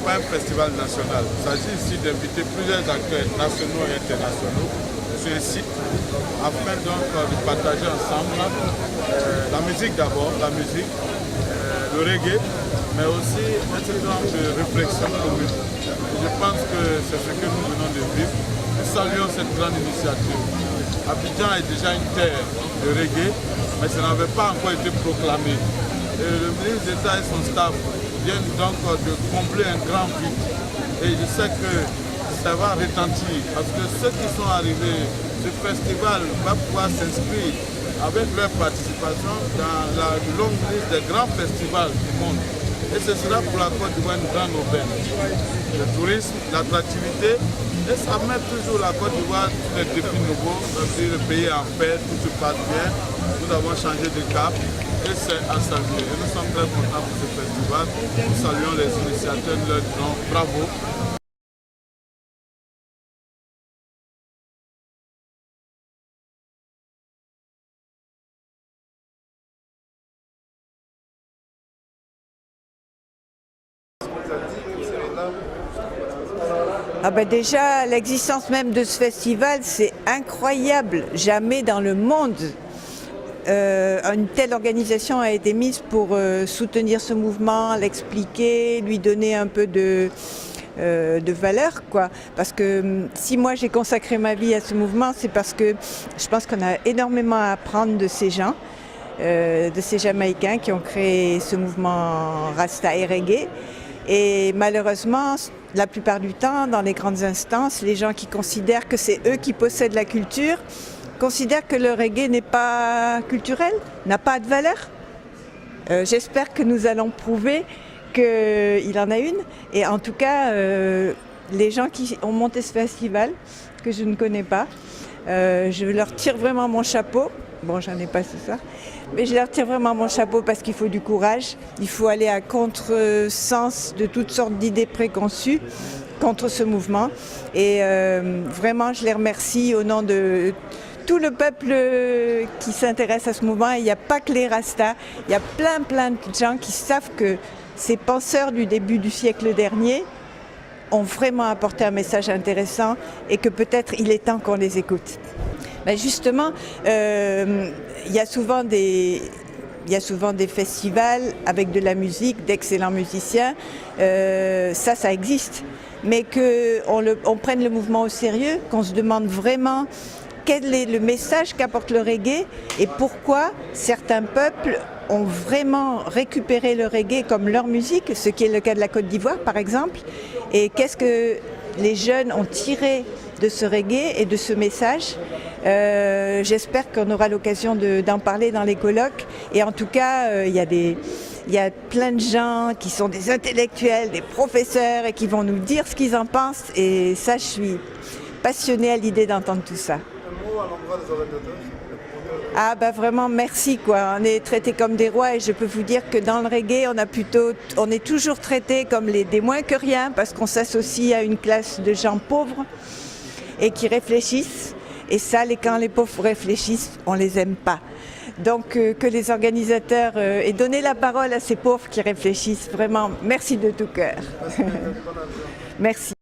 pas un festival national. Il s'agit ici d'inviter plusieurs acteurs nationaux et internationaux sur un site afin donc de partager ensemble la musique d'abord, le reggae, mais aussi un certain nombre de réflexions communes. Je pense que c'est ce que nous venons de vivre. Nous saluons cette grande initiative. Abidjan est déjà une terre de reggae, mais ça n'avait pas encore été proclamé. Et le ministre d'État et son staff viennent donc de combler un grand vide. Et je sais que ça va retentir, parce que ceux qui sont arrivés, ce festival va pouvoir s'inscrire avec leur participation dans la longue liste des grands festivals du monde. Et ce sera pour la Côte d'Ivoire une grande aubaine. Le tourisme, l'attractivité, et ça met toujours la Côte d'Ivoire sur des défis nouveaux. Si le pays est en paix, tout se passe bien, nous avons changé de cap et c'est à saluer. Et nous sommes très contents pour ce festival. Nous saluons les initiateurs, nous leur disons bravo. Ah ben déjà, l'existence même de ce festival, c'est incroyable. Jamais dans le monde, une telle organisation a été mise pour soutenir ce mouvement, l'expliquer, lui donner un peu de valeur, quoi. Parce que si moi j'ai consacré ma vie à ce mouvement, c'est parce que je pense qu'on a énormément à apprendre de ces gens, de ces Jamaïcains qui ont créé ce mouvement Rasta et Reggae. Et malheureusement, la plupart du temps, dans les grandes instances, les gens qui considèrent que c'est eux qui possèdent la culture, considèrent que le reggae n'est pas culturel, n'a pas de valeur. J'espère que nous allons prouver qu'il en a une. Et en tout cas, les gens qui ont monté ce festival, que je ne connais pas, je leur tire vraiment mon chapeau. Bon, j'en ai pas ce soir, mais je leur tire vraiment mon chapeau parce qu'il faut du courage. Il faut aller à contre-sens de toutes sortes d'idées préconçues contre ce mouvement. Et vraiment, je les remercie au nom de tout le peuple qui s'intéresse à ce mouvement. Il n'y a pas que les Rastas, il y a plein de gens qui savent que ces penseurs du début du siècle dernier ont vraiment apporté un message intéressant et que peut-être il est temps qu'on les écoute. Ben justement, il y a souvent des festivals avec de la musique, d'excellents musiciens, ça existe. Mais qu'on prenne le mouvement au sérieux, qu'on se demande vraiment quel est le message qu'apporte le reggae et pourquoi certains peuples ont vraiment récupéré le reggae comme leur musique, ce qui est le cas de la Côte d'Ivoire par exemple, et qu'est-ce que les jeunes ont tiré de ce reggae et de ce message. J'espère qu'on aura l'occasion d'en parler dans les colloques. Et en tout cas, il y a plein de gens qui sont des intellectuels, des professeurs et qui vont nous dire ce qu'ils en pensent. Et ça, je suis passionnée à l'idée d'entendre tout ça. Un mot à l'endroit des organisateurs? Ah bah vraiment merci quoi, on est traités comme des rois et je peux vous dire que dans le reggae on est toujours traités comme des moins que rien parce qu'on s'associe à une classe de gens pauvres et qui réfléchissent et ça quand les pauvres réfléchissent on les aime pas. Donc que les organisateurs aient donné la parole à ces pauvres qui réfléchissent, vraiment merci de tout cœur. Merci.